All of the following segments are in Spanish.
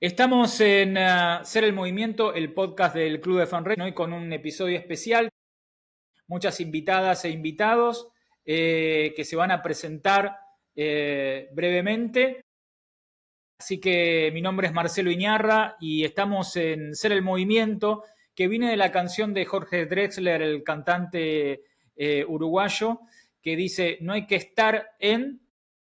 Estamos en Ser el Movimiento, el podcast del Club de Fanrey, hoy con un episodio especial, muchas invitadas e invitados que se van a presentar brevemente. Así que mi nombre es Marcelo Iñarra y estamos en Ser el Movimiento, que viene de la canción de Jorge Drexler, el cantante uruguayo, que dice: no hay que estar en,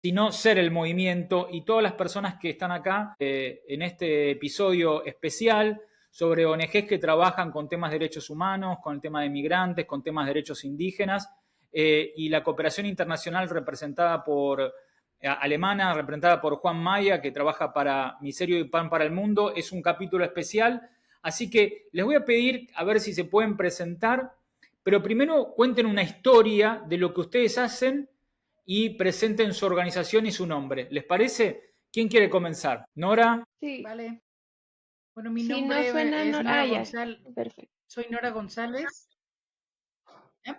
sino ser el movimiento. Y todas las personas que están acá en este episodio especial sobre ONGs que trabajan con temas de derechos humanos, con el tema de migrantes, con temas de derechos indígenas, y la cooperación internacional representada por alemana, representada por Juan Maya, que trabaja para Miserio y Pan para el Mundo. Es un capítulo especial, así que les voy a pedir a ver si se pueden presentar, pero primero cuenten una historia de lo que ustedes hacen y presenten su organización y su nombre. ¿Les parece? ¿Quién quiere comenzar? ¿Nora? Sí, Vale. Bueno, mi si no suena, nombre es ah, Nora ya, González. perfecto. Soy Nora González. ¿Eh?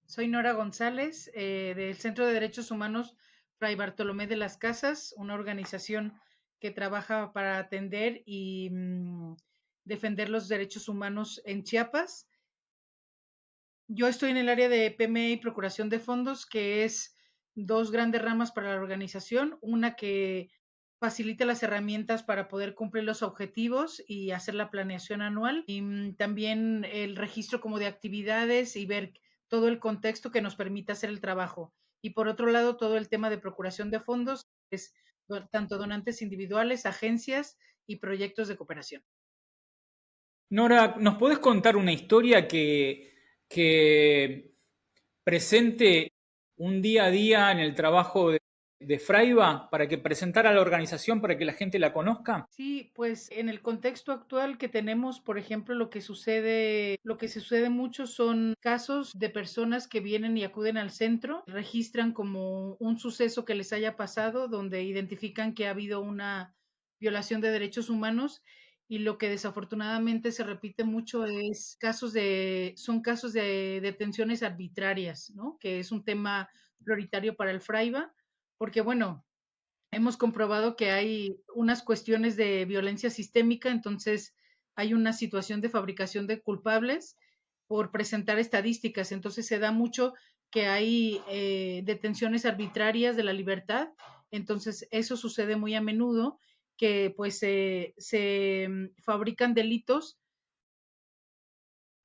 Soy Nora González del Centro de Derechos Humanos Fray Bartolomé de las Casas, una organización que trabaja para atender y defender los derechos humanos en Chiapas. Yo estoy en el área de PME y Procuración de Fondos, que es dos grandes ramas para la organización. Una que facilita las herramientas para poder cumplir los objetivos y hacer la planeación anual. Y también el registro como de actividades y ver todo el contexto que nos permita hacer el trabajo. Y por otro lado, todo el tema de procuración de fondos, es tanto donantes individuales, agencias y proyectos de cooperación. Nora, ¿nos podés contar una historia que presente un día a día en el trabajo de Fraiba para que presentara la organización, para que la gente la conozca? Sí, pues en el contexto actual que tenemos, por ejemplo, lo que sucede mucho son casos de personas que vienen y acuden al centro, registran como un suceso que les haya pasado, donde identifican que ha habido una violación de derechos humanos y lo que desafortunadamente se repite mucho son casos de detenciones arbitrarias, ¿no? Que es un tema prioritario para el FRAIBA, porque bueno, hemos comprobado que hay unas cuestiones de violencia sistémica, entonces hay una situación de fabricación de culpables por presentar estadísticas. Entonces se da mucho que hay detenciones arbitrarias de la libertad. Entonces eso sucede muy a menudo, que pues se fabrican delitos,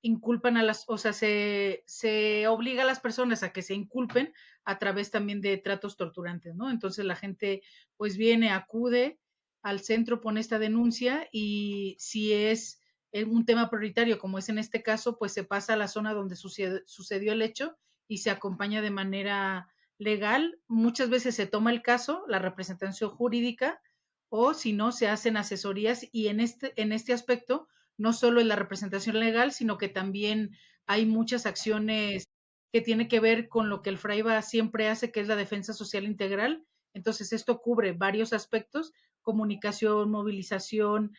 inculpan a o sea, se obliga a las personas a que se inculpen a través también de tratos torturantes, ¿no? Entonces la gente pues viene, acude al centro, pone esta denuncia y si es un tema prioritario, como es en este caso, pues se pasa a la zona donde sucedió el hecho y se acompaña de manera legal. Muchas veces se toma el caso, la representación jurídica, o si no, se hacen asesorías y en este aspecto no solo en la representación legal, sino que también hay muchas acciones que tiene que ver con lo que el FRAIBA siempre hace, que es la defensa social integral. Entonces, esto cubre varios aspectos: comunicación, movilización,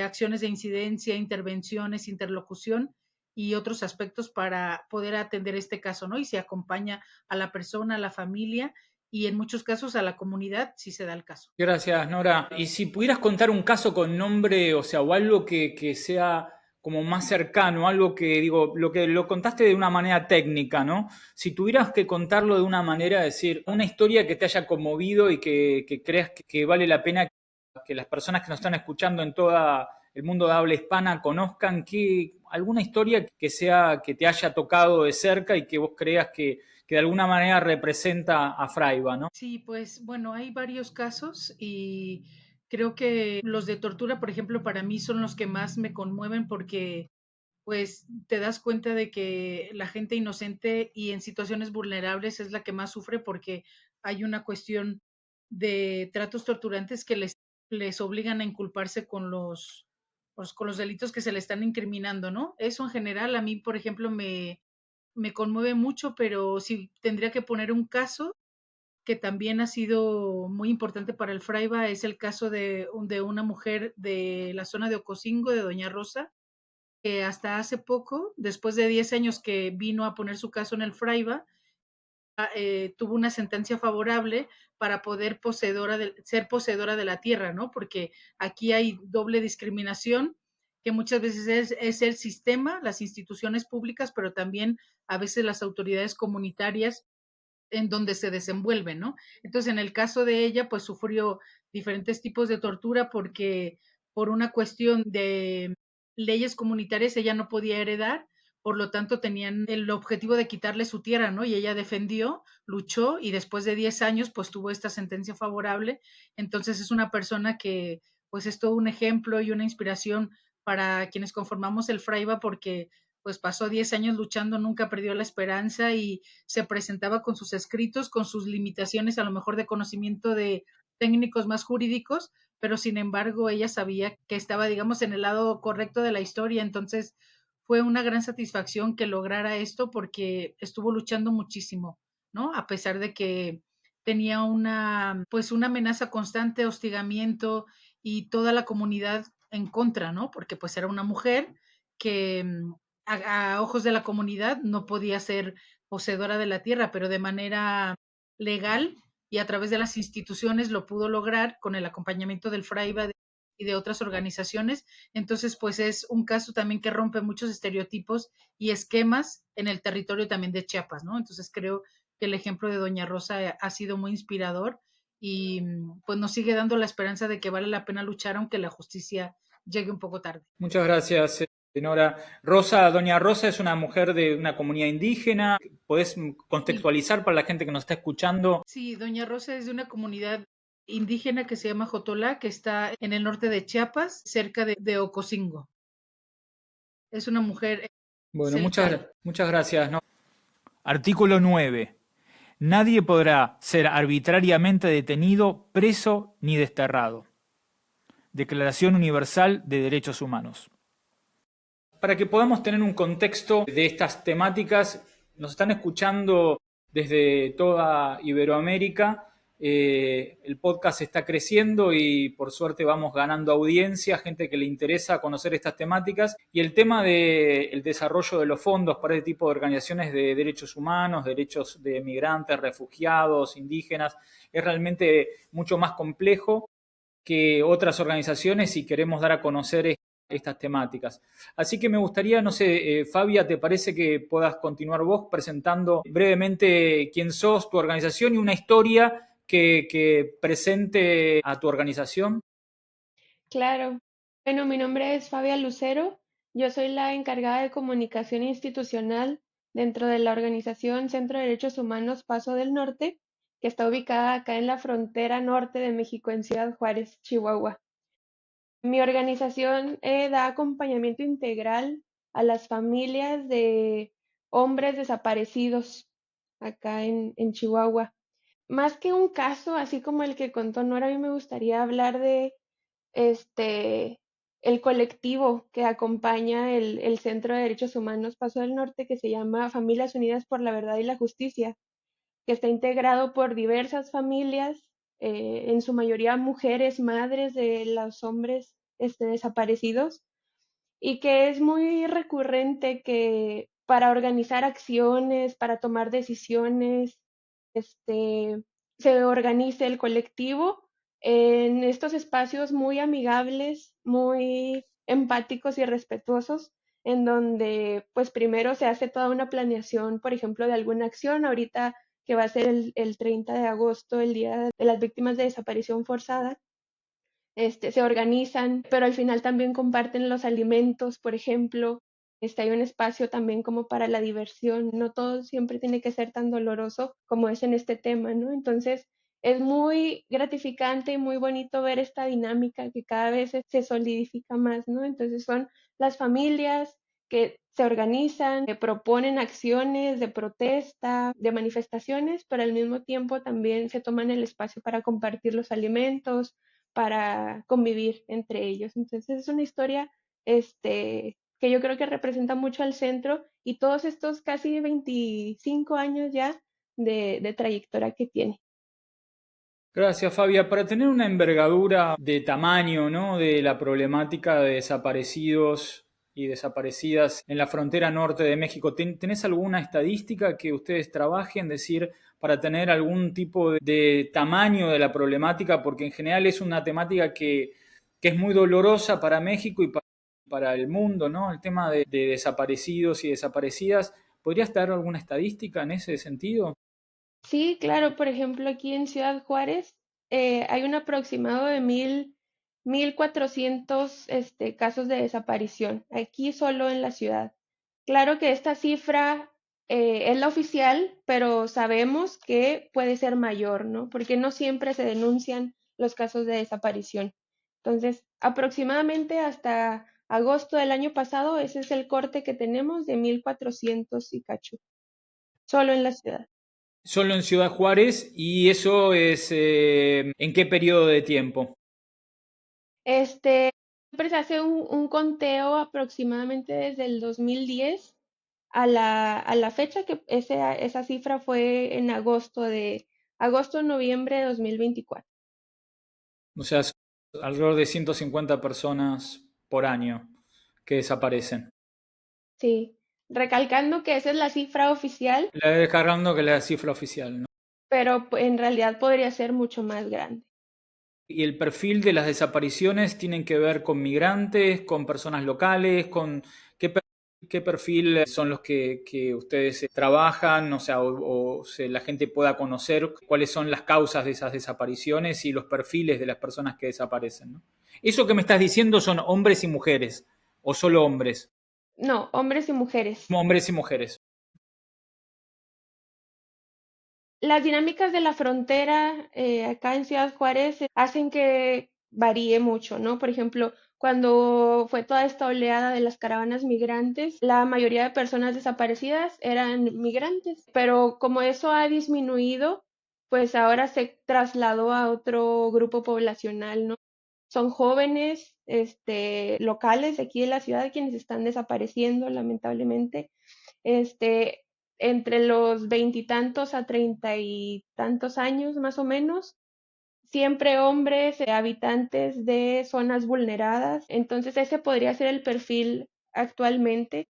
acciones de incidencia, intervenciones, interlocución y otros aspectos para poder atender este caso, ¿no? Y se acompaña a la persona, a la familia y en muchos casos a la comunidad, si se da el caso. Gracias, Nora. Y si pudieras contar un caso con nombre, o sea, o algo que sea como más cercano, algo que, digo, lo que lo contaste de una manera técnica, ¿no? Si tuvieras que contarlo de una manera, decir, una historia que te haya conmovido y que creas que vale la pena que las personas que nos están escuchando en todo el mundo de habla hispana conozcan, alguna historia que sea, que te haya tocado de cerca y que vos creas que de alguna manera representa a Fraiba, ¿no? Sí, pues bueno, hay varios casos y creo que los de tortura, por ejemplo, para mí son los que más me conmueven porque pues te das cuenta de que la gente inocente y en situaciones vulnerables es la que más sufre porque hay una cuestión de tratos torturantes que les obligan a inculparse con pues, con los delitos que se le están incriminando, ¿no? Eso en general a mí, por ejemplo, me conmueve mucho, pero si tendría que poner un caso que también ha sido muy importante para el Fraiba, es el caso de una mujer de la zona de Ocosingo, de Doña Rosa, que hasta hace poco, después de 10 años que vino a poner su caso en el Fraiba, tuvo una sentencia favorable para poder ser poseedora de la tierra, ¿no? Porque aquí hay doble discriminación, que muchas veces es el sistema, las instituciones públicas, pero también a veces las autoridades comunitarias en donde se desenvuelve, ¿no? Entonces, en el caso de ella, pues sufrió diferentes tipos de tortura porque por una cuestión de leyes comunitarias ella no podía heredar, por lo tanto tenían el objetivo de quitarle su tierra, ¿no? Y ella defendió, luchó y después de 10 años pues tuvo esta sentencia favorable. Entonces es una persona que pues es todo un ejemplo y una inspiración para quienes conformamos el Fraiba porque pues pasó 10 años luchando, nunca perdió la esperanza y se presentaba con sus escritos, con sus limitaciones a lo mejor de conocimiento de técnicos más jurídicos, pero sin embargo ella sabía que estaba, digamos, en el lado correcto de la historia, entonces fue una gran satisfacción que lograra esto porque estuvo luchando muchísimo, ¿no? A pesar de que tenía pues una amenaza constante, hostigamiento y toda la comunidad en contra, ¿no? Porque pues era una mujer que a ojos de la comunidad no podía ser poseedora de la tierra, pero de manera legal y a través de las instituciones lo pudo lograr con el acompañamiento del Fraiba y de otras organizaciones. Entonces, pues es un caso también que rompe muchos estereotipos y esquemas en el territorio también de Chiapas, ¿no? Entonces creo que el ejemplo de Doña Rosa ha sido muy inspirador y pues nos sigue dando la esperanza de que vale la pena luchar aunque la justicia llegue un poco tarde. Muchas gracias, Nora. Rosa, doña Rosa es una mujer de una comunidad indígena. ¿Podés Sí, contextualizar para la gente que nos está escuchando? sí, Doña Rosa es de una comunidad indígena que se llama Jotolá, que está en el norte de Chiapas, cerca de Ocosingo. Es una mujer Bueno, celtal. muchas gracias. ¿No? Artículo 9. Nadie podrá ser arbitrariamente detenido, preso ni desterrado. Declaración Universal de Derechos Humanos. Para que podamos tener un contexto de estas temáticas, nos están escuchando desde toda Iberoamérica. El podcast está creciendo y por suerte vamos ganando audiencia, gente que le interesa conocer estas temáticas. Y el tema del desarrollo de los fondos para este tipo de organizaciones de derechos humanos, derechos de migrantes, refugiados, indígenas, es realmente mucho más complejo que otras organizaciones si queremos dar a conocer estas temáticas. Así que me gustaría, no sé, Fabia, ¿te parece que puedas continuar vos presentando brevemente quién sos, tu organización y una historia que presente a tu organización? Claro. Bueno, mi nombre es Fabia Lucero. Yo soy la encargada de comunicación institucional dentro de la organización Centro de Derechos Humanos Paso del Norte, que está ubicada acá en la frontera norte de México, en Ciudad Juárez, Chihuahua. Mi organización da acompañamiento integral a las familias de hombres desaparecidos acá en Chihuahua. Más que un caso, así como el que contó Nora, a mí me gustaría hablar de este, el colectivo que acompaña el Centro de Derechos Humanos Paso del Norte, que se llama Familias Unidas por la Verdad y la Justicia, que está integrado por diversas familias, en su mayoría mujeres, madres de los hombres desaparecidos, y que es muy recurrente que para organizar acciones, para tomar decisiones, este, se organice el colectivo en estos espacios muy amigables, muy empáticos y respetuosos, en donde pues primero se hace toda una planeación, por ejemplo, de alguna acción. Ahorita que va a ser el 30 de agosto, el Día de las Víctimas de Desaparición Forzada, se organizan, pero al final también comparten los alimentos, por ejemplo. Hay un espacio también como para la diversión. No todo siempre tiene que ser tan doloroso como es en este tema, ¿no? Entonces, es muy gratificante y muy bonito ver esta dinámica que cada vez se solidifica más, ¿no? Entonces, son las familias que se organizan, que proponen acciones de protesta, de manifestaciones, pero al mismo tiempo también se toman el espacio para compartir los alimentos, para convivir entre ellos. Entonces es una historia que yo creo que representa mucho al centro y todos estos casi 25 años ya de trayectoria que tiene. Gracias, Fabia. Para tener una envergadura de tamaño, ¿no? De la problemática de desaparecidos y desaparecidas en la frontera norte de México. ¿Tenés alguna estadística que ustedes trabajen, decir, para tener algún tipo de tamaño de la problemática? Porque en general es una temática que es muy dolorosa para México y para el mundo, ¿no? El tema de desaparecidos y desaparecidas. ¿Podrías dar alguna estadística en ese sentido? Sí, claro, por ejemplo, aquí en Ciudad Juárez hay un aproximado de 1,400 casos de desaparición, aquí solo en la ciudad. Claro que esta cifra es la oficial, pero sabemos que puede ser mayor, ¿no? Porque no siempre se denuncian los casos de desaparición. Entonces, aproximadamente hasta agosto del año pasado, ese es el corte que tenemos de 1,400 y cacho, solo en la ciudad. Solo en Ciudad Juárez, y eso es ¿en qué periodo de tiempo? Siempre se hace un conteo aproximadamente desde el 2010 a la fecha que esa cifra fue en noviembre de 2024. O sea, son alrededor de 150 personas por año que desaparecen. Sí, recalcando que esa es la cifra oficial, La descargando que es la cifra oficial, ¿no? pero en realidad podría ser mucho más grande. Y el perfil de las desapariciones tienen que ver con migrantes, con personas locales, con qué perfil son los que ustedes trabajan, o sea, la gente pueda conocer cuáles son las causas de esas desapariciones y los perfiles de las personas que desaparecen, ¿no? Eso que me estás diciendo son hombres y mujeres, o solo hombres, No, hombres y mujeres. hombres y mujeres. Las dinámicas de la frontera acá en Ciudad Juárez hacen que varíe mucho, ¿no? Por ejemplo, cuando fue toda esta oleada de las caravanas migrantes, la mayoría de personas desaparecidas eran migrantes, pero como eso ha disminuido, pues ahora se trasladó a otro grupo poblacional, ¿no? Son jóvenes, locales de aquí de la ciudad quienes están desapareciendo, lamentablemente, este, entre los veintitantos a treinta y tantos años más o menos, siempre hombres, habitantes de zonas vulneradas. Entonces ese podría ser el perfil actualmente.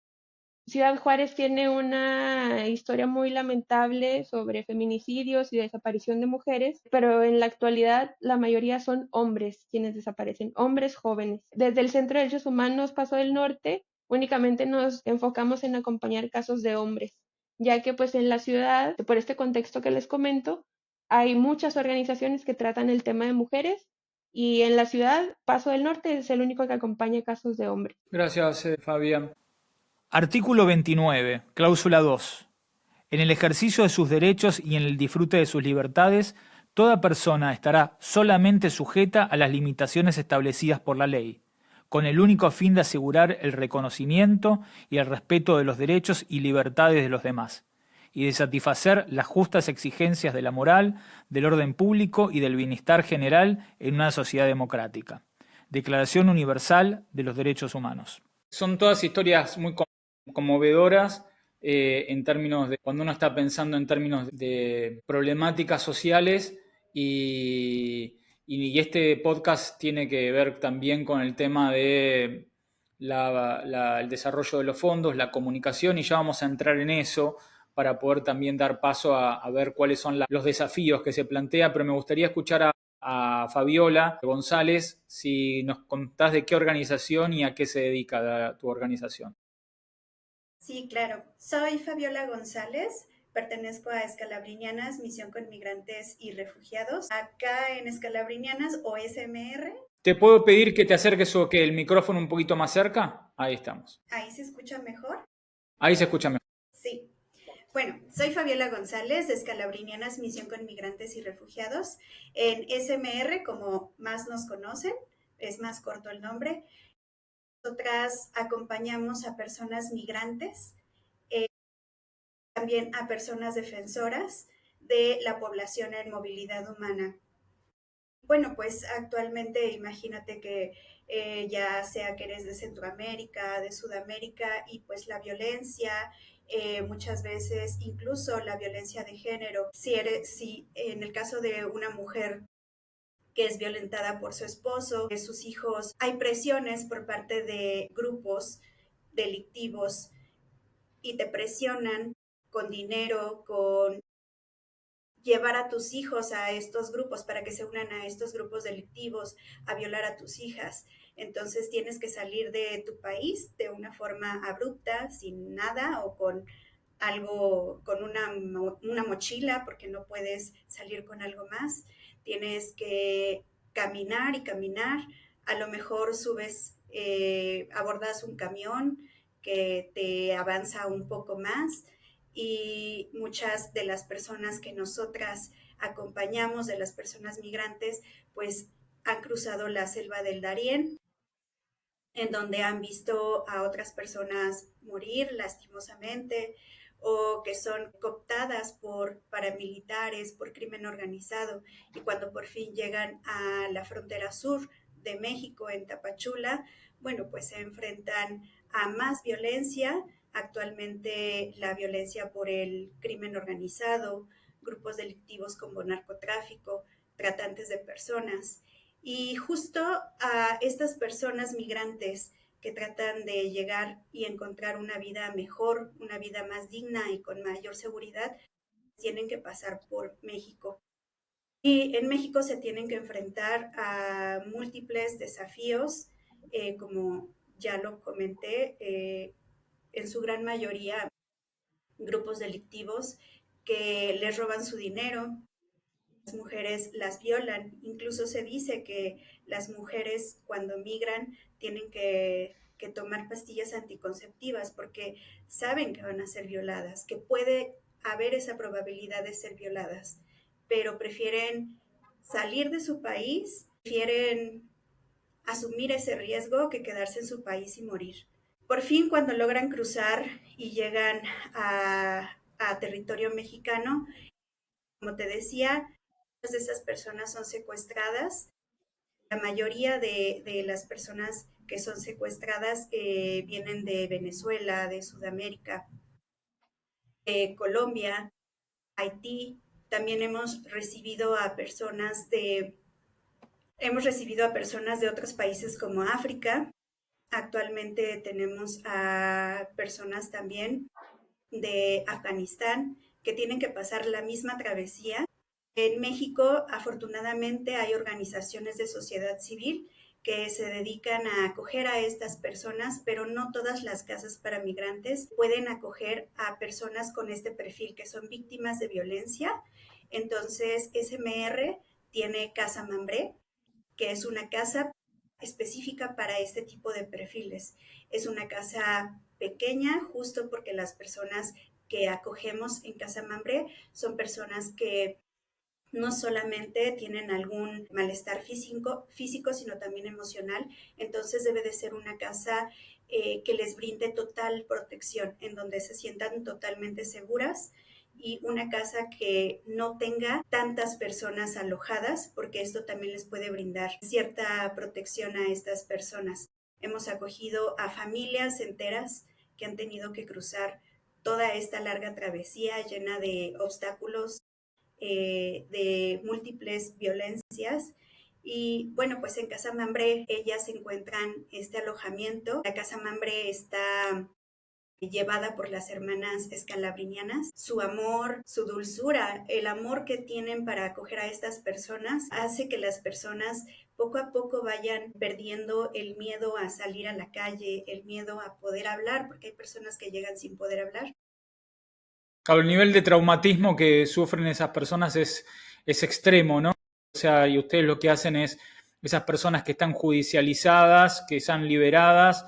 Ciudad Juárez tiene una historia muy lamentable sobre feminicidios y desaparición de mujeres, pero en la actualidad la mayoría son hombres quienes desaparecen, hombres jóvenes. Desde el Centro de Derechos Humanos Paso del Norte únicamente nos enfocamos en acompañar casos de hombres, ya que pues en la ciudad, por este contexto que les comento, hay muchas organizaciones que tratan el tema de mujeres y en la ciudad Paso del Norte es el único que acompaña casos de hombres. Gracias, Fabián. Artículo 29, cláusula 2. En el ejercicio de sus derechos y en el disfrute de sus libertades, toda persona estará solamente sujeta a las limitaciones establecidas por la ley, con el único fin de asegurar el reconocimiento y el respeto de los derechos y libertades de los demás, y de satisfacer las justas exigencias de la moral, del orden público y del bienestar general en una sociedad democrática. Declaración Universal de los Derechos Humanos. Son todas historias muy conmovedoras en términos de cuando uno está pensando en términos de problemáticas sociales y este podcast tiene que ver también con el tema de el desarrollo de los fondos, la comunicación, y ya vamos a entrar en eso para poder también dar paso a ver cuáles son los desafíos que se plantea, pero me gustaría escuchar a Fabiola González, si nos contás de qué organización y a qué se dedica tu organización. Sí, claro. Soy Fabiola González, pertenezco a Escalabrinianas, Misión con Migrantes y Refugiados. Acá en Escalabrinianas o SMR. ¿Te puedo pedir que te acerques o que el micrófono un poquito más cerca? Ahí estamos. ¿Ahí se escucha mejor? Ahí se escucha mejor. Sí. Bueno, soy Fabiola González de Escalabrinianas, Misión con Migrantes y Refugiados. En SMR, como más nos conocen, es más corto el nombre. Nosotras acompañamos a personas migrantes, también a personas defensoras de la población en movilidad humana. Bueno, pues actualmente imagínate que ya sea que eres de Centroamérica, de Sudamérica, y pues la violencia, muchas veces incluso la violencia de género, si en el caso de una mujer que es violentada por su esposo, de sus hijos, hay presiones por parte de grupos delictivos y te presionan con dinero, con llevar a tus hijos a estos grupos para que se unan a estos grupos delictivos, a violar a tus hijas. Entonces tienes que salir de tu país de una forma abrupta, sin nada o con algo, con una mochila, porque no puedes salir con algo más. Tienes que caminar y caminar. A lo mejor subes, abordas un camión que te avanza un poco más y muchas de las personas que nosotras acompañamos, de las personas migrantes, pues han cruzado la selva del Darién, en donde han visto a otras personas morir lastimosamente o que son cooptadas por paramilitares, por crimen organizado, y cuando por fin llegan a la frontera sur de México, en Tapachula, bueno, pues se enfrentan a más violencia, actualmente la violencia por el crimen organizado, grupos delictivos como narcotráfico, tratantes de personas. Y justo a estas personas migrantes que tratan de llegar y encontrar una vida mejor, una vida más digna y con mayor seguridad, tienen que pasar por México. Y en México se tienen que enfrentar a múltiples desafíos, como ya lo comenté, en su gran mayoría grupos delictivos que les roban su dinero, las mujeres las violan. Incluso se dice que las mujeres cuando migran tienen que tomar pastillas anticonceptivas porque saben que van a ser violadas, que puede haber esa probabilidad de ser violadas, pero prefieren salir de su país, prefieren asumir ese riesgo que quedarse en su país y morir. Por fin, cuando logran cruzar y llegan a territorio mexicano, como te decía, de esas personas son secuestradas. La mayoría de las personas que son secuestradas vienen de Venezuela, de Sudamérica, de Colombia, Haití. También hemos recibido a personas de otros países como África. Actualmente tenemos a personas también de Afganistán que tienen que pasar la misma travesía. En México, afortunadamente, hay organizaciones de sociedad civil que se dedican a acoger a estas personas, pero no todas las casas para migrantes pueden acoger a personas con este perfil, que son víctimas de violencia. Entonces, SMR tiene Casa Mambré, que es una casa específica para este tipo de perfiles. Es una casa pequeña, justo porque las personas que acogemos en Casa Mambré son personas que no solamente tienen algún malestar físico, sino también emocional. Entonces debe de ser una casa que les brinde total protección, en donde se sientan totalmente seguras, y una casa que no tenga tantas personas alojadas, porque esto también les puede brindar cierta protección a estas personas. Hemos acogido a familias enteras que han tenido que cruzar toda esta larga travesía llena de obstáculos, de múltiples violencias. Y bueno, pues en Casa Mambré ellas encuentran este alojamiento. La Casa Mambré está llevada por las hermanas escalabrinianas. Su amor, su dulzura, el amor que tienen para acoger a estas personas hace que las personas poco a poco vayan perdiendo el miedo a salir a la calle, el miedo a poder hablar, porque hay personas que llegan sin poder hablar. Claro, el nivel de traumatismo que sufren esas personas es extremo, ¿no? O sea, y ustedes lo que hacen es, esas personas que están judicializadas, que están liberadas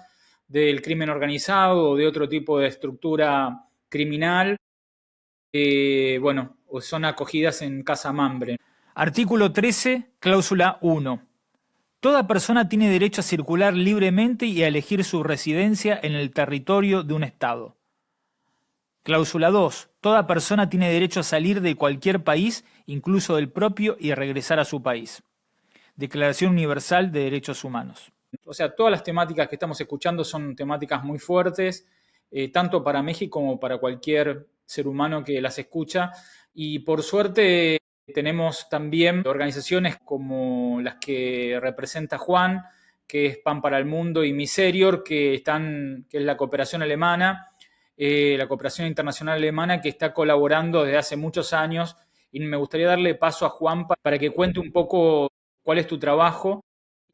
del crimen organizado o de otro tipo de estructura criminal, bueno, son acogidas en Casa Mambré. Artículo 13, cláusula 1. Toda persona tiene derecho a circular libremente y a elegir su residencia en el territorio de un Estado. Cláusula 2. Toda persona tiene derecho a salir de cualquier país, incluso del propio, y regresar a su país. Declaración Universal de Derechos Humanos. O sea, todas las temáticas que estamos escuchando son temáticas muy fuertes, tanto para México como para cualquier ser humano que las escucha. Y por suerte tenemos también organizaciones como las que representa Juan, que es Pan para el Mundo, y Miserior, que es la cooperación alemana, la cooperación internacional alemana, que está colaborando desde hace muchos años. Y me gustaría darle paso a Juan para que cuente un poco cuál es tu trabajo.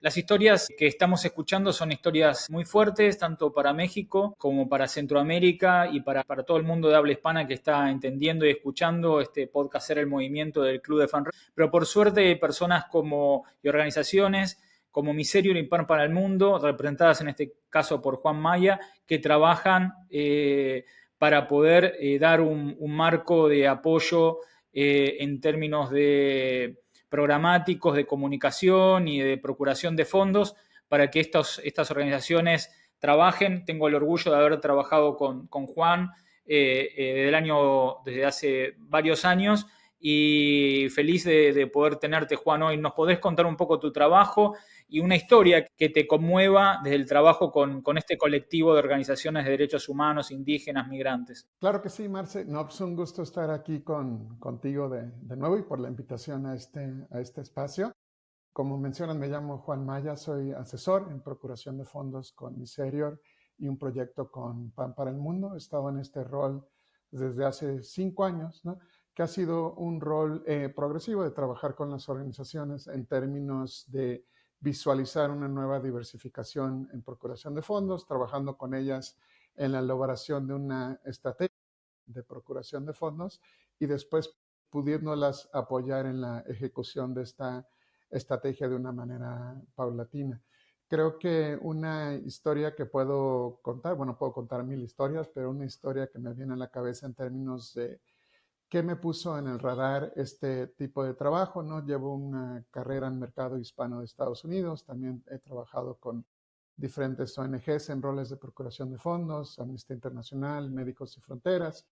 Las historias que estamos escuchando son historias muy fuertes, tanto para México como para Centroamérica y para todo el mundo de habla hispana que está entendiendo y escuchando este podcast Ser el Movimiento del Club de Fan. Pero por suerte, personas y organizaciones como Miserior y Pan para el Mundo, representadas en este caso por Juan Maya, que trabajan para poder dar un marco de apoyo en términos de programáticos, de comunicación y de procuración de fondos para que estas organizaciones trabajen. Tengo el orgullo de haber trabajado con Juan desde hace varios años, y feliz de poder tenerte, Juan, hoy. ¿Nos podés contar un poco tu trabajo y una historia que te conmueva desde el trabajo con este colectivo de organizaciones de derechos humanos, indígenas, migrantes? Claro que sí, Marce. No, pues un gusto estar aquí contigo de nuevo y por la invitación a este espacio. Como mencionan, me llamo Juan Maya, soy asesor en procuración de fondos con Miserior y un proyecto con Pan para el Mundo. He estado en este rol desde hace 5 años, ¿no? Que ha sido un rol progresivo de trabajar con las organizaciones en términos de visualizar una nueva diversificación en procuración de fondos, trabajando con ellas en la elaboración de una estrategia de procuración de fondos y después pudiéndolas apoyar en la ejecución de esta estrategia de una manera paulatina. Creo que una historia que puedo contar, bueno, puedo contar 1000 historias, pero una historia que me viene a la cabeza en términos de qué me puso en el radar este tipo de trabajo, ¿no? Llevo una carrera en mercado hispano de Estados Unidos, también he trabajado con diferentes ONGs en roles de procuración de fondos, Amnistía Internacional, Médicos Sin Fronteras,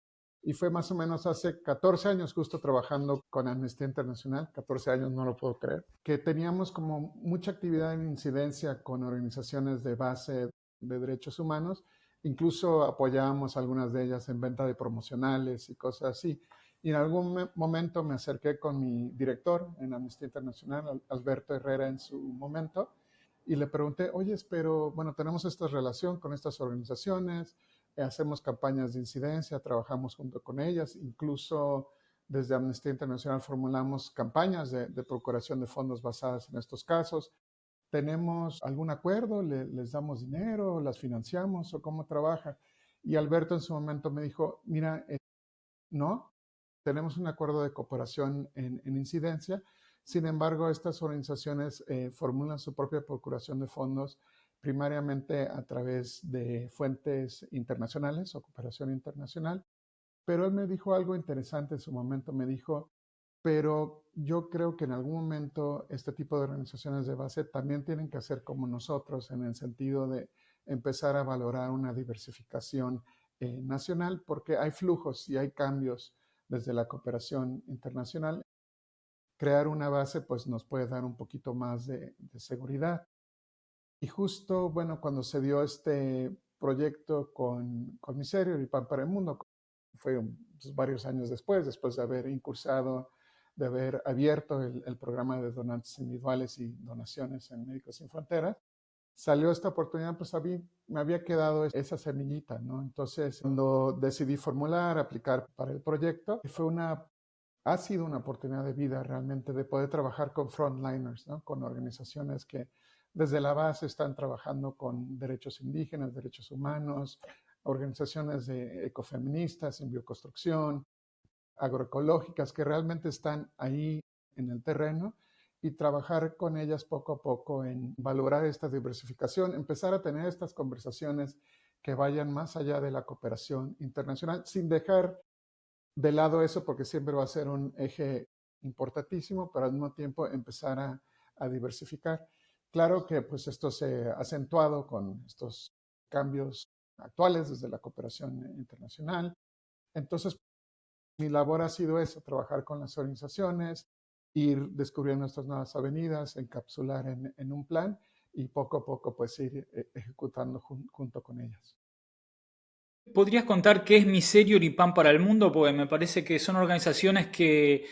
y fue más o menos hace 14 años justo trabajando con Amnistía Internacional, 14 años no lo puedo creer, que teníamos como mucha actividad en incidencia con organizaciones de base de derechos humanos, incluso apoyábamos algunas de ellas en venta de promocionales y cosas así. Y en algún momento me acerqué con mi director en Amnistía Internacional, Alberto Herrera en su momento, y le pregunté, oye, pero bueno, tenemos esta relación con estas organizaciones, hacemos campañas de incidencia, trabajamos junto con ellas, incluso desde Amnistía Internacional formulamos campañas de procuración de fondos basadas en estos casos. ¿Tenemos algún acuerdo? ¿Les damos dinero? ¿Las financiamos? ¿O cómo trabaja? Y Alberto en su momento me dijo, mira, no, tenemos un acuerdo de cooperación en incidencia. Sin embargo, estas organizaciones formulan su propia procuración de fondos primariamente a través de fuentes internacionales o cooperación internacional. Pero él me dijo algo interesante en su momento. Me dijo, pero yo creo que en algún momento este tipo de organizaciones de base también tienen que hacer como nosotros en el sentido de empezar a valorar una diversificación nacional, porque hay flujos y hay cambios desde la cooperación internacional. Crear una base pues nos puede dar un poquito más de seguridad. Y justo, bueno, cuando se dio este proyecto con Miserior y Pan para el Mundo, fue pues, varios años después de haber incursado, de haber abierto el programa de donantes individuales y donaciones en Médicos Sin Fronteras, salió esta oportunidad, pues a mí me había quedado esa semillita, ¿no? Entonces, cuando decidí formular, aplicar para el proyecto, ha sido una oportunidad de vida realmente de poder trabajar con frontliners, ¿no? Con organizaciones que desde la base están trabajando con derechos indígenas, derechos humanos, organizaciones de ecofeministas en bioconstrucción, agroecológicas que realmente están ahí en el terreno y trabajar con ellas poco a poco en valorar esta diversificación, empezar a tener estas conversaciones que vayan más allá de la cooperación internacional, sin dejar de lado eso porque siempre va a ser un eje importantísimo, pero al mismo tiempo empezar a diversificar. Claro que pues esto se ha acentuado con estos cambios actuales desde la cooperación internacional. Entonces, mi labor ha sido eso, trabajar con las organizaciones, ir descubriendo estas nuevas avenidas, encapsular en un plan y poco a poco pues ir ejecutando junto con ellas. ¿Podrías contar qué es Miserior y Pan para el Mundo? Porque me parece que son organizaciones que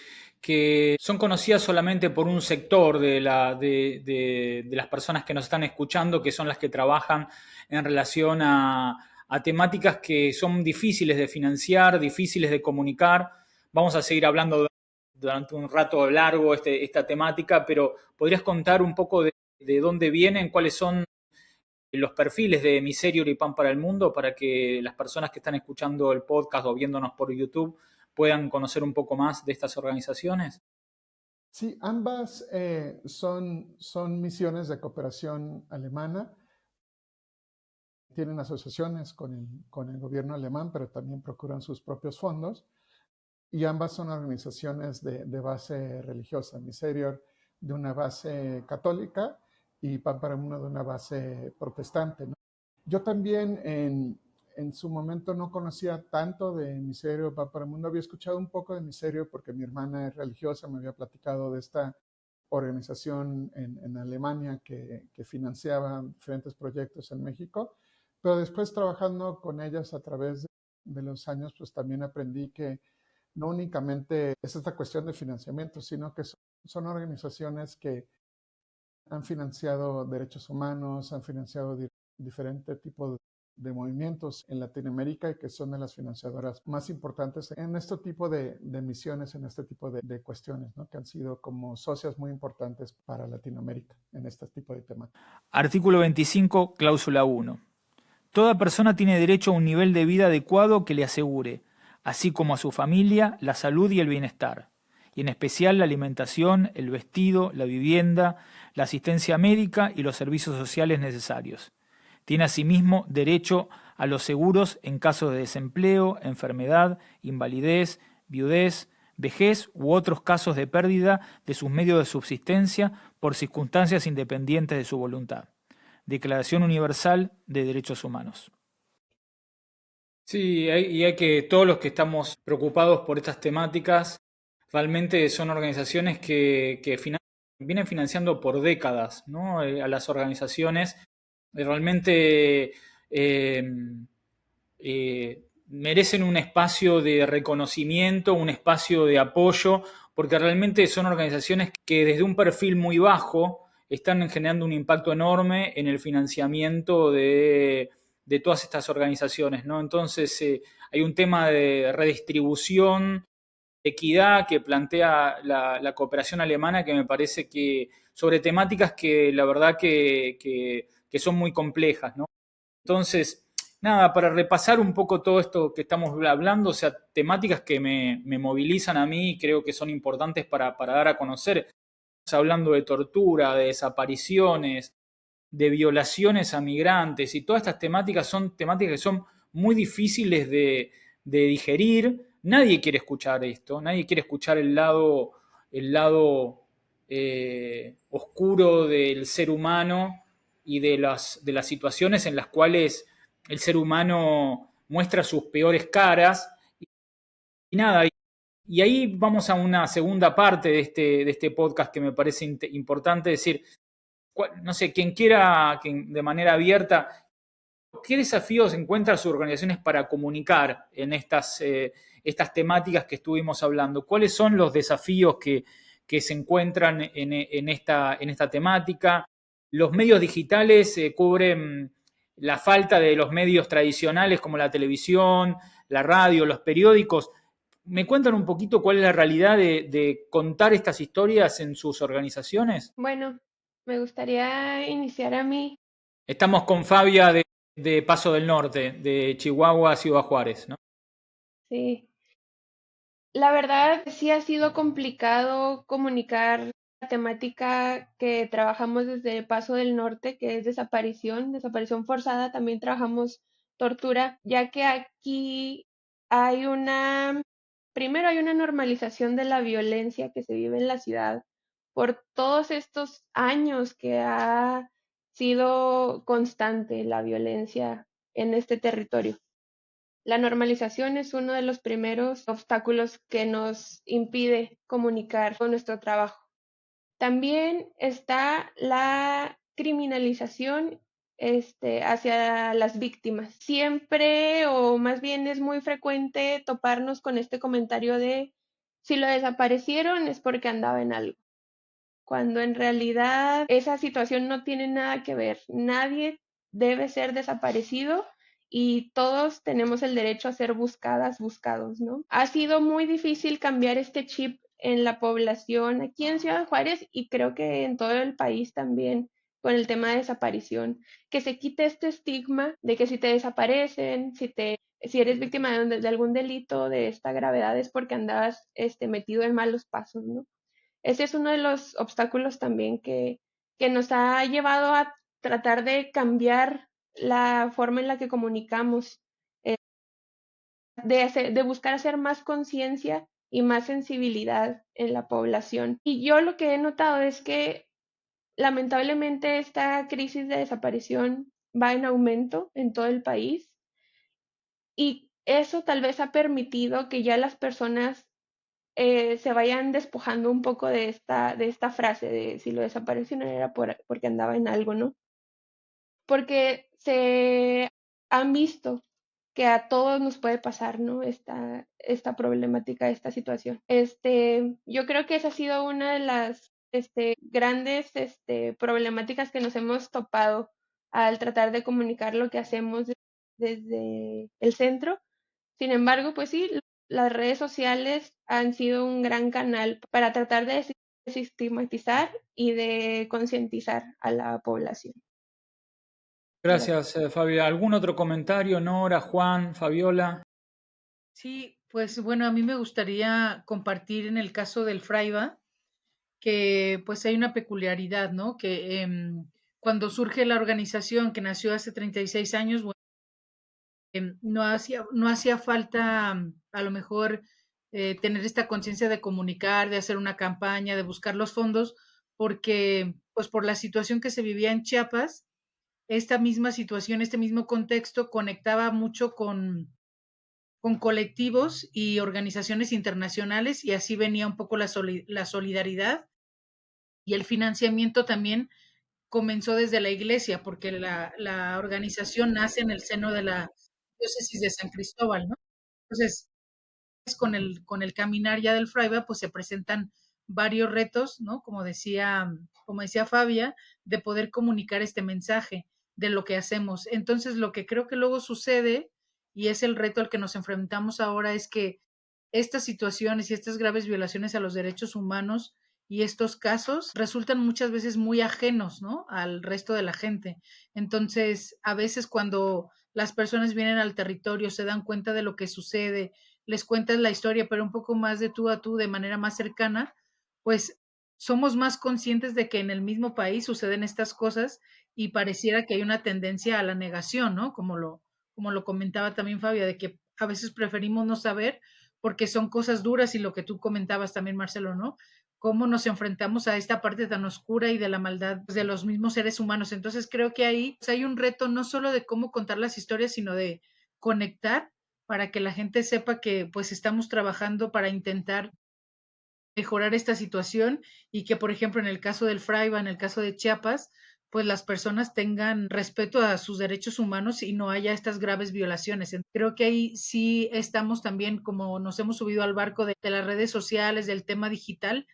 que son conocidas solamente por un sector de las personas que nos están escuchando, que son las que trabajan en relación a temáticas que son difíciles de financiar, difíciles de comunicar. Vamos a seguir hablando durante un rato largo esta temática, pero ¿podrías contar un poco de dónde vienen, cuáles son los perfiles de Miserior y Pan para el Mundo, para que las personas que están escuchando el podcast o viéndonos por YouTube puedan conocer un poco más de estas organizaciones? Sí, ambas son misiones de cooperación alemana. Tienen asociaciones con el gobierno alemán, pero también procuran sus propios fondos. Y ambas son organizaciones de base religiosa. Miserior de una base católica y Pan para el Mundo de una base protestante, ¿no? Yo también en su momento no conocía tanto de Miserio, Pan para el Mundo. Había escuchado un poco de Miserio porque mi hermana es religiosa, me había platicado de esta organización en Alemania que financiaba diferentes proyectos en México. Pero después trabajando con ellas a través de los años, pues también aprendí que no únicamente es esta cuestión de financiamiento, sino que son organizaciones que han financiado derechos humanos, han financiado diferentes tipos de movimientos en Latinoamérica y que son de las financiadoras más importantes en este tipo de misiones, en este tipo de cuestiones, ¿no? Que han sido como socias muy importantes para Latinoamérica en este tipo de temas. Artículo 25, cláusula 1. Toda persona tiene derecho a un nivel de vida adecuado que le asegure, así como a su familia, la salud y el bienestar, y en especial la alimentación, el vestido, la vivienda, la asistencia médica y los servicios sociales necesarios. Tiene asimismo derecho a los seguros en caso de desempleo, enfermedad, invalidez, viudez, vejez u otros casos de pérdida de sus medios de subsistencia por circunstancias independientes de su voluntad. Declaración Universal de Derechos Humanos. Sí, hay que todos los que estamos preocupados por estas temáticas realmente son organizaciones que vienen financiando por décadas, ¿no? A las organizaciones realmente merecen un espacio de reconocimiento, un espacio de apoyo, porque realmente son organizaciones que desde un perfil muy bajo están generando un impacto enorme en el financiamiento de todas estas organizaciones, ¿no? Entonces hay un tema de redistribución, de equidad que plantea la cooperación alemana que me parece que sobre temáticas que la verdad que son muy complejas, ¿no? Entonces, nada, para repasar un poco todo esto que estamos hablando, o sea, temáticas que me movilizan a mí y creo que son importantes para dar a conocer. Estamos hablando de tortura, de desapariciones, de violaciones a migrantes y todas estas temáticas son temáticas que son muy difíciles de digerir. Nadie quiere escuchar esto, nadie quiere escuchar el lado oscuro del ser humano y de las situaciones en las cuales el ser humano muestra sus peores caras. Y nada, y ahí vamos a una segunda parte de este podcast que me parece importante decir, no sé, quien quiera de manera abierta, ¿qué desafíos encuentran sus organizaciones para comunicar en estas temáticas que estuvimos hablando? ¿Cuáles son los desafíos que se encuentran en esta temática? Los medios digitales cubren la falta de los medios tradicionales como la televisión, la radio, los periódicos. ¿Me cuentan un poquito cuál es la realidad de contar estas historias en sus organizaciones? Bueno, me gustaría iniciar a mí. Estamos con Fabia de Paso del Norte, de Chihuahua a Ciudad Juárez, ¿no? Sí, la verdad sí ha sido complicado comunicar la temática que trabajamos desde Paso del Norte, que es desaparición forzada. También trabajamos tortura, ya que aquí hay primero hay una normalización de la violencia que se vive en la ciudad por todos estos años que ha sido constante la violencia en este territorio. La normalización es uno de los primeros obstáculos que nos impide comunicar con nuestro trabajo. También está la criminalización hacia las víctimas. Siempre, o más bien es muy frecuente toparnos con este comentario de si lo desaparecieron es porque andaba en algo, cuando en realidad esa situación no tiene nada que ver. Nadie debe ser desaparecido y todos tenemos el derecho a ser buscadas, buscados, ¿no? Ha sido muy difícil cambiar este chip en la población aquí en Ciudad Juárez y creo que en todo el país también con el tema de desaparición, que se quite este estigma de que si te desaparecen, si eres víctima de algún delito de esta gravedad es porque andabas metido en malos pasos, ¿no? Ese es uno de los obstáculos también que nos ha llevado a tratar de cambiar la forma en la que comunicamos, eh, de buscar hacer más conciencia y más sensibilidad en la población. Y yo lo que he notado es que lamentablemente esta crisis de desaparición va en aumento en todo el país y eso tal vez ha permitido que ya las personas se vayan despojando un poco de esta frase de si lo desaparecieron era porque andaba en algo, ¿no? Porque se han visto que a todos nos puede pasar, ¿no? Esta problemática, esta situación. Yo creo que esa ha sido una de las grandes problemáticas que nos hemos topado al tratar de comunicar lo que hacemos desde el centro. Sin embargo, pues sí, las redes sociales han sido un gran canal para tratar de desestigmatizar y de concientizar a la población. Gracias, Fabia. ¿Algún otro comentario, Nora, Juan, Fabiola? Sí, pues bueno, a mí me gustaría compartir en el caso del Fraiba que pues hay una peculiaridad, ¿no? Que cuando surge la organización que nació hace 36 años, bueno, no hacía falta a lo mejor tener esta conciencia de comunicar, de hacer una campaña, de buscar los fondos, porque pues por la situación que se vivía en Chiapas, esta misma situación, este mismo contexto conectaba mucho con colectivos y organizaciones internacionales y así venía un poco la solidaridad y el financiamiento también comenzó desde la iglesia, porque la organización nace en el seno de la diócesis de San Cristóbal, ¿no? Entonces, con el caminar ya del Fraiba, pues se presentan varios retos, ¿no? Como decía Fabia, de poder comunicar este mensaje de lo que hacemos. Entonces, lo que creo que luego sucede, y es el reto al que nos enfrentamos ahora, es que estas situaciones y estas graves violaciones a los derechos humanos y estos casos resultan muchas veces muy ajenos, ¿no? Al resto de la gente. Entonces, a veces cuando las personas vienen al territorio, se dan cuenta de lo que sucede, les cuentas la historia, pero un poco más de tú a tú, de manera más cercana, pues somos más conscientes de que en el mismo país suceden estas cosas y pareciera que hay una tendencia a la negación, ¿no? Como lo comentaba también Fabia, de que a veces preferimos no saber porque son cosas duras y lo que tú comentabas también, Marcelo, ¿no? Cómo nos enfrentamos a esta parte tan oscura y de la maldad de los mismos seres humanos. Entonces creo que ahí pues, hay un reto no solo de cómo contar las historias, sino de conectar para que la gente sepa que pues estamos trabajando para intentar mejorar esta situación y que, por ejemplo, en el caso del Fraiba, en el caso de Chiapas, pues las personas tengan respeto a sus derechos humanos y no haya estas graves violaciones. Creo que ahí sí estamos también, como nos hemos subido al barco de las redes sociales, del tema digital,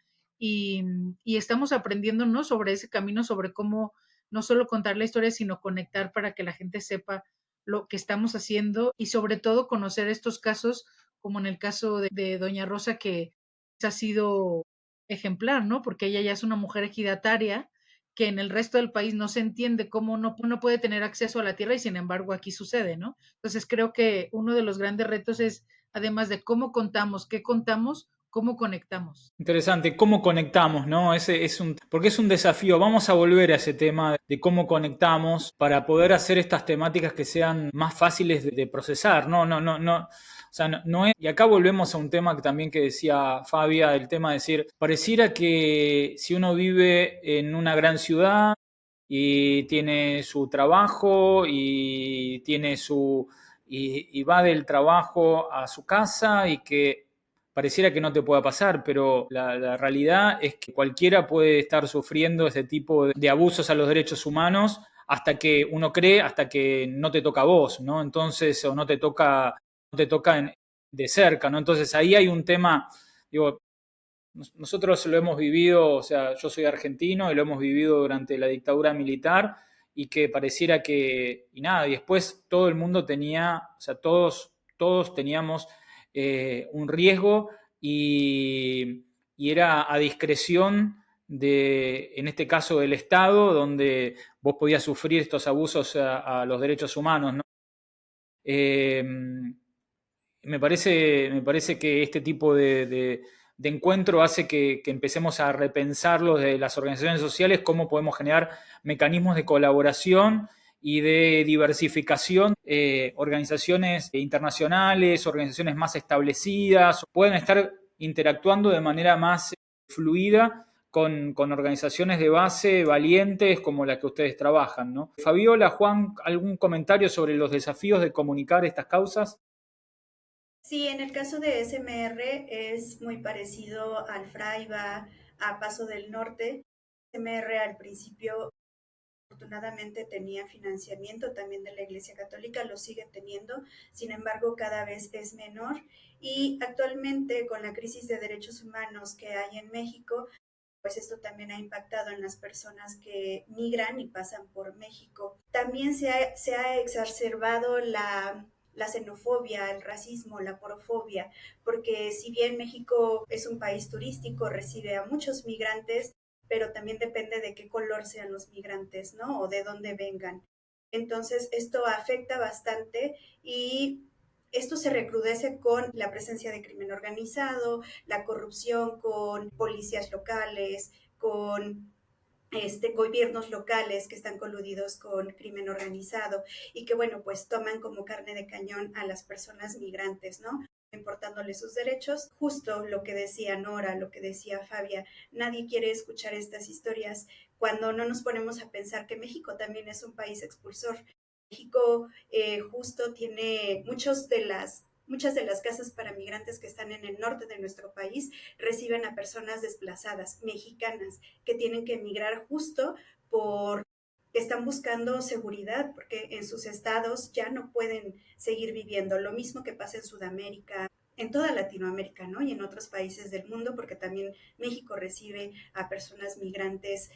y estamos aprendiendo, ¿no? Sobre ese camino, sobre cómo no solo contar la historia, sino conectar para que la gente sepa lo que estamos haciendo y sobre todo conocer estos casos, como en el caso de Doña Rosa, que ha sido ejemplar, ¿no? Porque ella ya es una mujer ejidataria que en el resto del país no se entiende cómo no puede tener acceso a la tierra y sin embargo aquí sucede, ¿no? Entonces creo que uno de los grandes retos es, además de cómo contamos, qué contamos, cómo conectamos. Interesante, cómo conectamos, ¿no? Porque es un desafío. Vamos a volver a ese tema de cómo conectamos para poder hacer estas temáticas que sean más fáciles de procesar. No. O sea, no es. Y acá volvemos a un tema que también que decía Fabia, el tema de decir, pareciera que si uno vive en una gran ciudad y tiene su trabajo y tiene y va del trabajo a su casa y que pareciera que no te pueda pasar, pero la realidad es que cualquiera puede estar sufriendo ese tipo de abusos a los derechos humanos hasta que uno cree, hasta que no te toca a vos, ¿no? Entonces, o no te toca de cerca, ¿no? Entonces ahí hay un tema Digo, nosotros lo hemos vivido, o sea, yo soy argentino y lo hemos vivido durante la dictadura militar y que pareciera que, y nada, y después todo el mundo tenía, o sea, todos teníamos un riesgo y era a discreción de, en este caso, del Estado, donde vos podías sufrir estos abusos a los derechos humanos, ¿no? Eh, me parece que este tipo de encuentro hace que empecemos a repensarlo de las organizaciones sociales, cómo podemos generar mecanismos de colaboración y de diversificación. Organizaciones internacionales, organizaciones más establecidas, pueden estar interactuando de manera más fluida con organizaciones de base valientes como las que ustedes trabajan, ¿no? Fabiola, Juan, ¿algún comentario sobre los desafíos de comunicar estas causas? Sí, en el caso de SMR es muy parecido al Fraiba, a Paso del Norte. SMR al principio afortunadamente tenía financiamiento también de la Iglesia Católica, lo sigue teniendo, sin embargo cada vez es menor y actualmente con la crisis de derechos humanos que hay en México, pues esto también ha impactado en las personas que migran y pasan por México. También se ha exacerbado la xenofobia, el racismo, la porofobia, porque si bien México es un país turístico, recibe a muchos migrantes, pero también depende de qué color sean los migrantes, ¿no? O de dónde vengan. Entonces, esto afecta bastante y esto se recrudece con la presencia de crimen organizado, la corrupción con policías locales, con gobiernos locales que están coludidos con crimen organizado y que, bueno, pues toman como carne de cañón a las personas migrantes, ¿no? Importándoles sus derechos. Justo lo que decía Nora, lo que decía Fabia, nadie quiere escuchar estas historias cuando no nos ponemos a pensar que México también es un país expulsor. México justo tiene muchas de las casas para migrantes que están en el norte de nuestro país reciben a personas desplazadas, mexicanas, que tienen que emigrar justo por que están buscando seguridad porque en sus estados ya no pueden seguir viviendo. Lo mismo que pasa en Sudamérica, en toda Latinoamérica, ¿no? Y en otros países del mundo, porque también México recibe a personas migrantes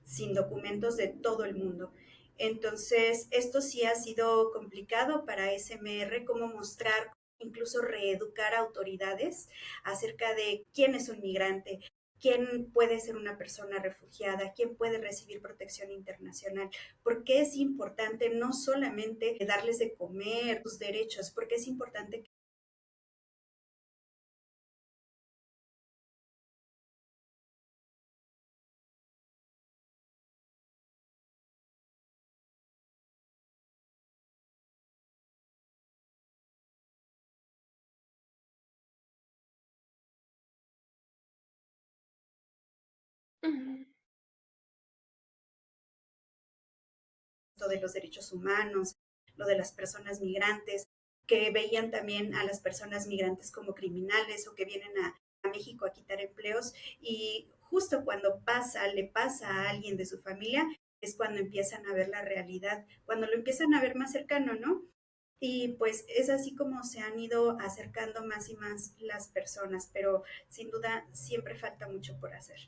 sin documentos de todo el mundo. Entonces, esto sí ha sido complicado para SMR, cómo mostrar, incluso reeducar a autoridades acerca de quién es un migrante, quién puede ser una persona refugiada, quién puede recibir protección internacional, porque es importante no solamente darles de comer sus derechos, porque es importante Ujú. de los derechos humanos, lo de las personas migrantes, que veían también a las personas migrantes como criminales o que vienen a México a quitar empleos y justo cuando le pasa a alguien de su familia, es cuando empiezan a ver la realidad, cuando lo empiezan a ver más cercano, ¿no? Y pues es así como se han ido acercando más y más las personas, pero sin duda siempre falta mucho por hacer.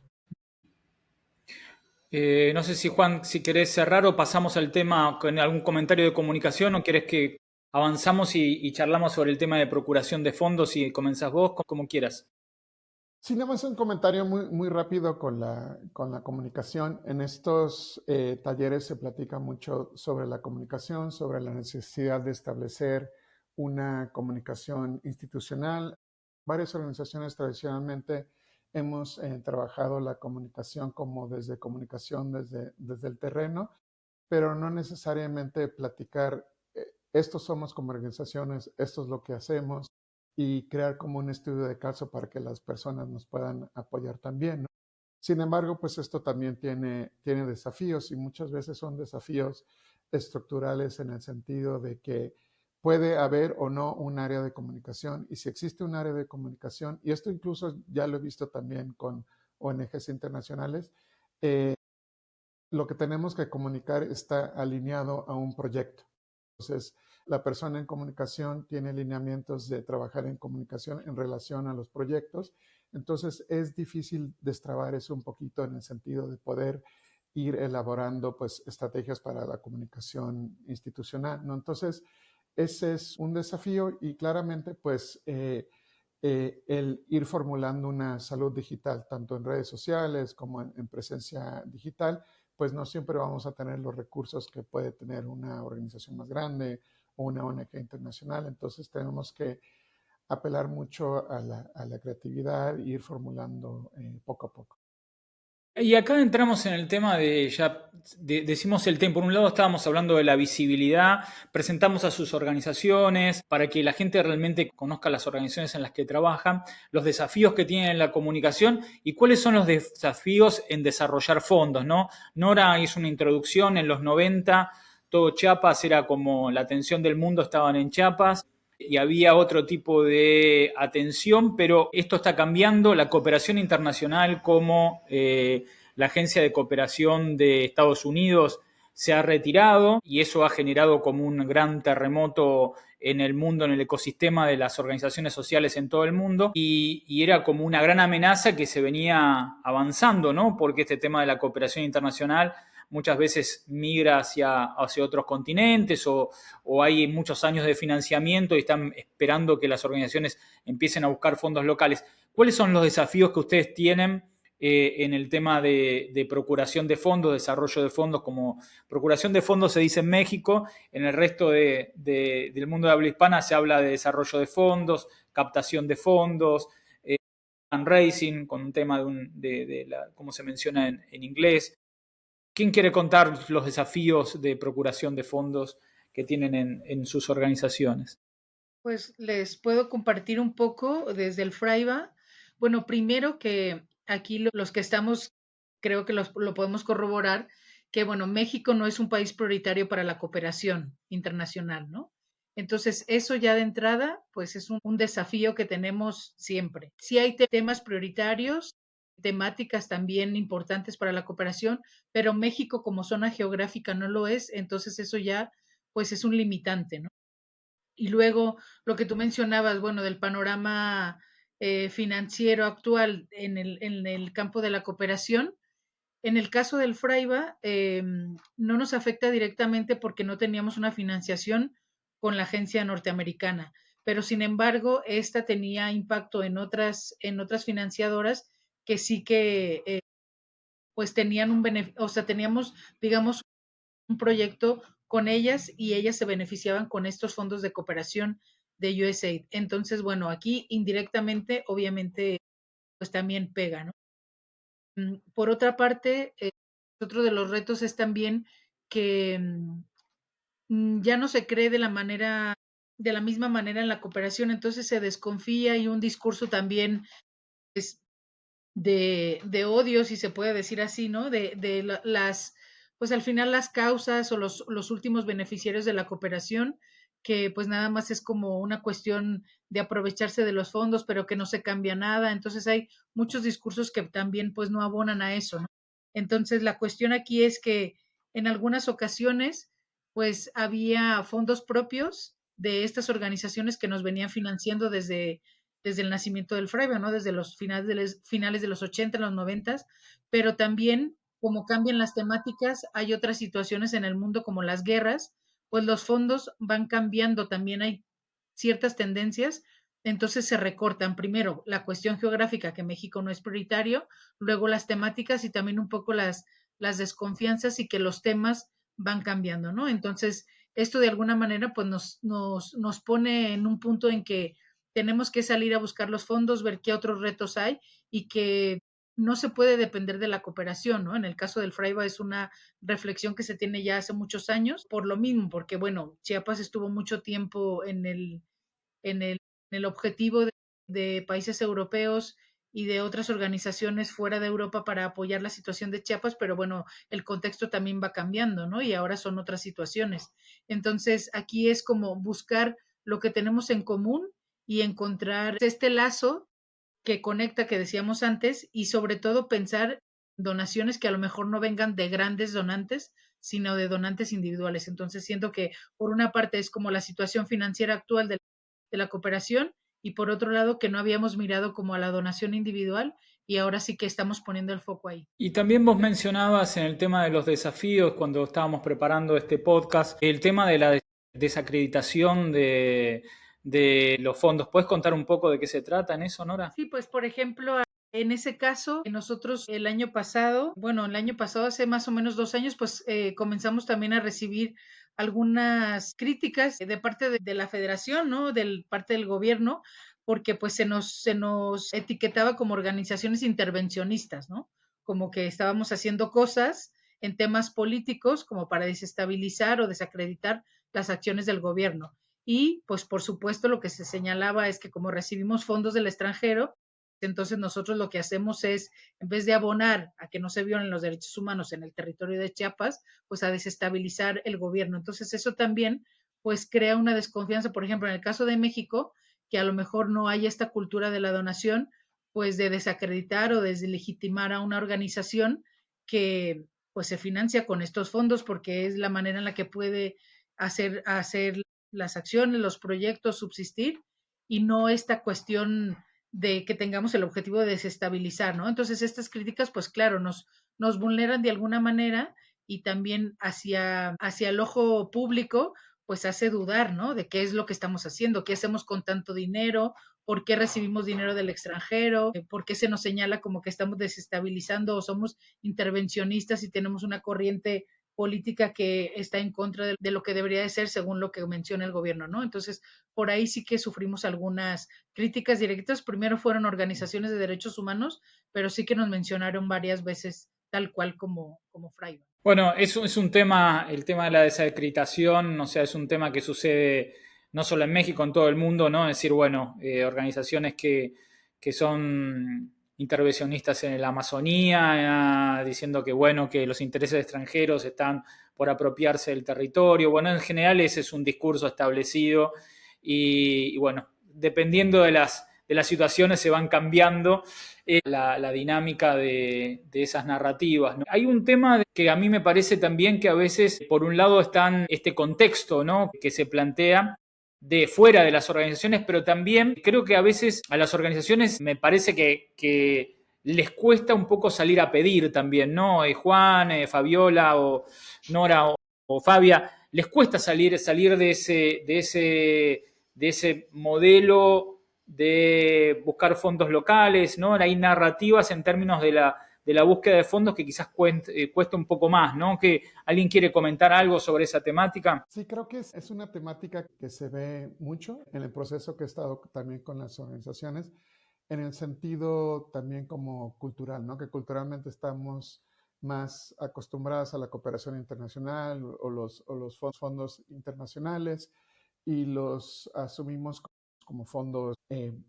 No sé si Juan, si querés cerrar o pasamos al tema con algún comentario de comunicación o querés que avanzamos y charlamos sobre el tema de procuración de fondos y comenzás vos, como quieras. Sí, nada más un comentario muy rápido con la comunicación. En estos talleres se platica mucho sobre la comunicación, sobre la necesidad de establecer una comunicación institucional. Varias organizaciones tradicionalmente hemos trabajado la comunicación como desde comunicación desde el terreno, pero no necesariamente platicar, estos somos como organizaciones, esto es lo que hacemos, y crear como un estudio de caso para que las personas nos puedan apoyar también, ¿no? Sin embargo, pues esto también tiene desafíos y muchas veces son desafíos estructurales en el sentido de que puede haber o no un área de comunicación y si existe un área de comunicación, y esto incluso ya lo he visto también con ONGs internacionales, lo que tenemos que comunicar está alineado a un proyecto. Entonces, La persona en comunicación tiene lineamientos de trabajar en comunicación en relación a los proyectos. Entonces es difícil destrabar eso un poquito en el sentido de poder ir elaborando pues estrategias para la comunicación institucional, ¿no? Entonces ese es un desafío y claramente pues el ir formulando una salud digital, tanto en redes sociales como en presencia digital, pues no siempre vamos a tener los recursos que puede tener una organización más grande o una ONG internacional. Entonces tenemos que apelar mucho a la creatividad e ir formulando poco a poco. Y acá entramos en el tema decimos el tema, por un lado estábamos hablando de la visibilidad, presentamos a sus organizaciones para que la gente realmente conozca las organizaciones en las que trabajan, los desafíos que tienen en la comunicación y cuáles son los desafíos en desarrollar fondos, ¿no? Nora hizo una introducción en los 90, todo Chiapas era como la atención del mundo estaban en Chiapas. Y había otro tipo de atención, pero esto está cambiando. La cooperación internacional como la Agencia de Cooperación de Estados Unidos se ha retirado y eso ha generado como un gran terremoto en el mundo, en el ecosistema de las organizaciones sociales en todo el mundo y era como una gran amenaza que se venía avanzando, ¿no? Porque este tema de la cooperación internacional muchas veces migra hacia otros continentes o hay muchos años de financiamiento y están esperando que las organizaciones empiecen a buscar fondos locales. ¿Cuáles son los desafíos que ustedes tienen en el tema de procuración de fondos, desarrollo de fondos? Como procuración de fondos se dice en México, en el resto del mundo de habla hispana se habla de desarrollo de fondos, captación de fondos, fundraising, con un tema como se menciona en inglés. ¿Quién quiere contar los desafíos de procuración de fondos que tienen en sus organizaciones? Pues les puedo compartir un poco desde el FRAIBA. Bueno, primero que aquí los que estamos, creo que lo podemos corroborar, que bueno, México no es un país prioritario para la cooperación internacional, ¿no? Entonces, eso ya de entrada, pues es un desafío que tenemos siempre. Sí hay temas prioritarios, temáticas también importantes para la cooperación, pero México como zona geográfica no lo es, entonces eso ya, pues es un limitante, ¿no? Y luego lo que tú mencionabas, bueno, del panorama financiero actual en el campo de la cooperación. En el caso del FRAIBA, no nos afecta directamente porque no teníamos una financiación con la agencia norteamericana, pero sin embargo, esta tenía impacto en otras financiadoras que sí que pues tenían un beneficio, o sea, teníamos, digamos, un proyecto con ellas y ellas se beneficiaban con estos fondos de cooperación de USAID. Entonces, bueno, aquí indirectamente, obviamente, pues también pega, ¿no? Por otra parte, otro de los retos es también que ya no se cree de la misma manera en la cooperación, entonces se desconfía y un discurso también es de odio, si se puede decir así, ¿no? Pues al final las causas o los últimos beneficiarios de la cooperación, que pues nada más es como una cuestión de aprovecharse de los fondos, pero que no se cambia nada. Entonces hay muchos discursos que también pues no abonan a eso, ¿no? Entonces la cuestión aquí es que en algunas ocasiones pues había fondos propios de estas organizaciones que nos venían financiando desde el nacimiento del FRAIBA, ¿no? Desde los finales de los 80, los 90, pero también como cambian las temáticas, hay otras situaciones en el mundo como las guerras, pues los fondos van cambiando, también hay ciertas tendencias, entonces se recortan primero la cuestión geográfica, que México no es prioritario, luego las temáticas y también un poco las desconfianzas y que los temas van cambiando, ¿no? Entonces, esto de alguna manera pues nos pone en un punto en que tenemos que salir a buscar los fondos, ver qué otros retos hay y que no se puede depender de la cooperación, ¿no? En el caso del FRAIBA es una reflexión que se tiene ya hace muchos años, por lo mismo, porque bueno, Chiapas estuvo mucho tiempo en el objetivo de países europeos y de otras organizaciones fuera de Europa para apoyar la situación de Chiapas, pero bueno, el contexto también va cambiando, ¿no? Y ahora son otras situaciones. Entonces, aquí es como buscar lo que tenemos en común y encontrar este lazo que conecta, que decíamos antes, y sobre todo pensar donaciones que a lo mejor no vengan de grandes donantes, sino de donantes individuales. Entonces siento que por una parte es como la situación financiera actual de la cooperación, y por otro lado que no habíamos mirado como a la donación individual, y ahora sí que estamos poniendo el foco ahí. Y también vos mencionabas en el tema de los desafíos, cuando estábamos preparando este podcast, el tema de la desacreditación de los fondos. ¿Puedes contar un poco de qué se trata en eso, Nora? Sí, pues por ejemplo, en ese caso, nosotros el año pasado, hace más o menos 2 años, pues comenzamos también a recibir algunas críticas de parte de la federación, ¿no? De parte del gobierno, porque pues se nos etiquetaba como organizaciones intervencionistas, ¿no? Como que estábamos haciendo cosas en temas políticos como para desestabilizar o desacreditar las acciones del gobierno. Y pues por supuesto lo que se señalaba es que como recibimos fondos del extranjero, entonces nosotros lo que hacemos es, en vez de abonar a que no se violen los derechos humanos en el territorio de Chiapas, pues a desestabilizar el gobierno. Entonces eso también pues crea una desconfianza, por ejemplo, en el caso de México, que a lo mejor no hay esta cultura de la donación, pues de desacreditar o deslegitimar a una organización que pues se financia con estos fondos porque es la manera en la que puede hacer las acciones, los proyectos, subsistir, y no esta cuestión de que tengamos el objetivo de desestabilizar, ¿no? Entonces estas críticas, pues claro, nos vulneran de alguna manera, y también hacia el ojo público, pues hace dudar, ¿no? De qué es lo que estamos haciendo, qué hacemos con tanto dinero, por qué recibimos dinero del extranjero, por qué se nos señala como que estamos desestabilizando o somos intervencionistas y tenemos una corriente política que está en contra de lo que debería de ser según lo que menciona el gobierno, ¿no? Entonces, por ahí sí que sufrimos algunas críticas directas. Primero fueron organizaciones de derechos humanos, pero sí que nos mencionaron varias veces tal cual como Fraiba. Bueno, es un tema, el tema de la desacreditación, o sea, es un tema que sucede no solo en México, en todo el mundo, ¿no? Es decir, bueno, organizaciones que son intervencionistas en la Amazonía, diciendo que, bueno, que los intereses extranjeros están por apropiarse del territorio. Bueno, en general ese es un discurso establecido y bueno, dependiendo de las situaciones se van cambiando la dinámica de esas narrativas, ¿no? Hay un tema que a mí me parece también que a veces, por un lado, está este contexto, ¿no?, que se plantea de fuera de las organizaciones, pero también creo que a veces a las organizaciones me parece que les cuesta un poco salir a pedir también, ¿no? Juan, Fabiola o Nora o Fabia, les cuesta salir de ese modelo de buscar fondos locales, ¿no? Hay narrativas en términos de la búsqueda de fondos que quizás cuesta un poco más, ¿no? ¿Que alguien quiere comentar algo sobre esa temática? Sí, creo que es una temática que se ve mucho en el proceso que he estado también con las organizaciones, en el sentido también como cultural, ¿no? Que culturalmente estamos más acostumbrados a la cooperación internacional o los fondos internacionales, y los asumimos como fondos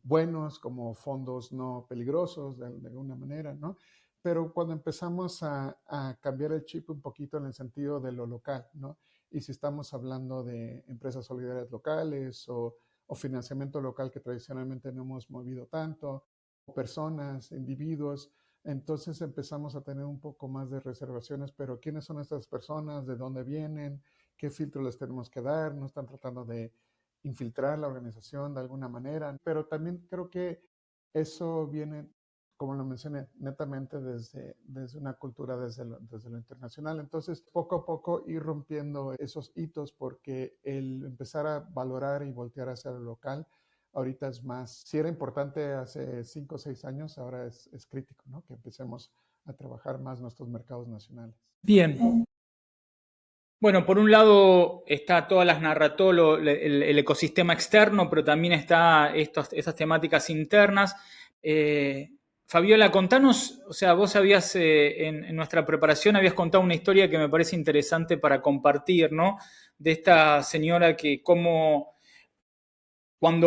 buenos, como fondos no peligrosos de alguna manera, ¿no? Pero cuando empezamos a cambiar el chip un poquito en el sentido de lo local, ¿no? Y si estamos hablando de empresas solidarias locales o financiamiento local que tradicionalmente no hemos movido tanto, o personas, individuos, entonces empezamos a tener un poco más de reservaciones, pero ¿quiénes son estas personas? ¿De dónde vienen? ¿Qué filtro les tenemos que dar? ¿No están tratando de infiltrar la organización de alguna manera? Pero también creo que eso viene, como lo mencioné, netamente desde una cultura, desde lo internacional. Entonces, poco a poco ir rompiendo esos hitos, porque el empezar a valorar y voltear hacia lo local ahorita es más, si era importante hace 5 o 6 años, ahora es crítico, ¿no? Que empecemos a trabajar más nuestros mercados nacionales. Bien. Bueno, por un lado está todo el ecosistema externo, pero también está estas temáticas internas. Fabiola, contanos, o sea, vos habías, en nuestra preparación habías contado una historia que me parece interesante para compartir, ¿no? De esta señora que cuando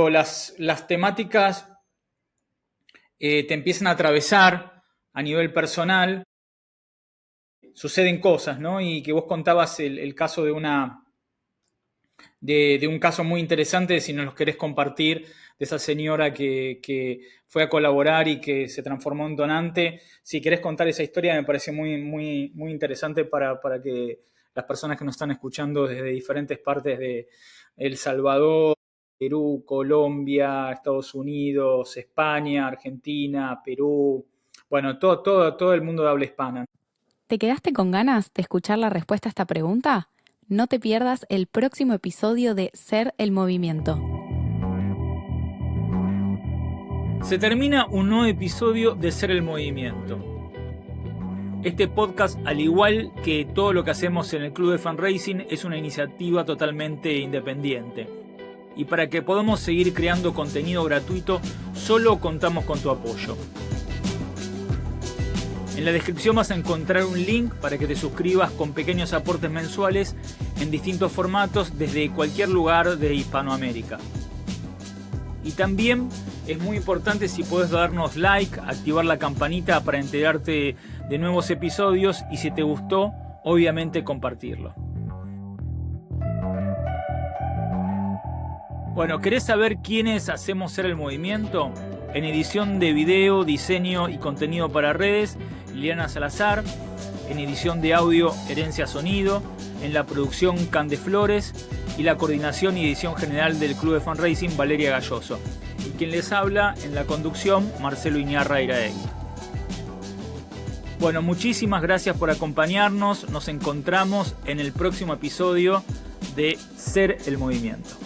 las temáticas te empiezan a atravesar a nivel personal, suceden cosas, ¿no? Y que vos contabas el caso de un caso muy interesante, si nos los querés compartir, de esa señora que fue a colaborar y que se transformó en donante. Si querés contar esa historia, me parece muy, muy, muy interesante para que las personas que nos están escuchando desde diferentes partes de El Salvador, Perú, Colombia, Estados Unidos, España, Argentina, Perú, bueno, todo el mundo de habla hispana. ¿Te quedaste con ganas de escuchar la respuesta a esta pregunta? No te pierdas el próximo episodio de Ser el Movimiento. Se termina un nuevo episodio de Ser el Movimiento. Este podcast, al igual que todo lo que hacemos en el Club de Fundraising, es una iniciativa totalmente independiente. Y para que podamos seguir creando contenido gratuito, solo contamos con tu apoyo. En la descripción vas a encontrar un link para que te suscribas con pequeños aportes mensuales en distintos formatos desde cualquier lugar de Hispanoamérica. Y también es muy importante si puedes darnos like, activar la campanita para enterarte de nuevos episodios y si te gustó, obviamente compartirlo. Bueno, ¿querés saber quiénes hacemos Ser el Movimiento? En edición de video, diseño y contenido para redes, Liliana Salazar. En edición de audio, Herencia Sonido. En la producción, Cande Flores. Y la coordinación y edición general del Club de Fundraising, Valeria Galloso. Y quien les habla en la conducción, Marcelo Iñarra Iraegui. Bueno, muchísimas gracias por acompañarnos. Nos encontramos en el próximo episodio de Ser el Movimiento.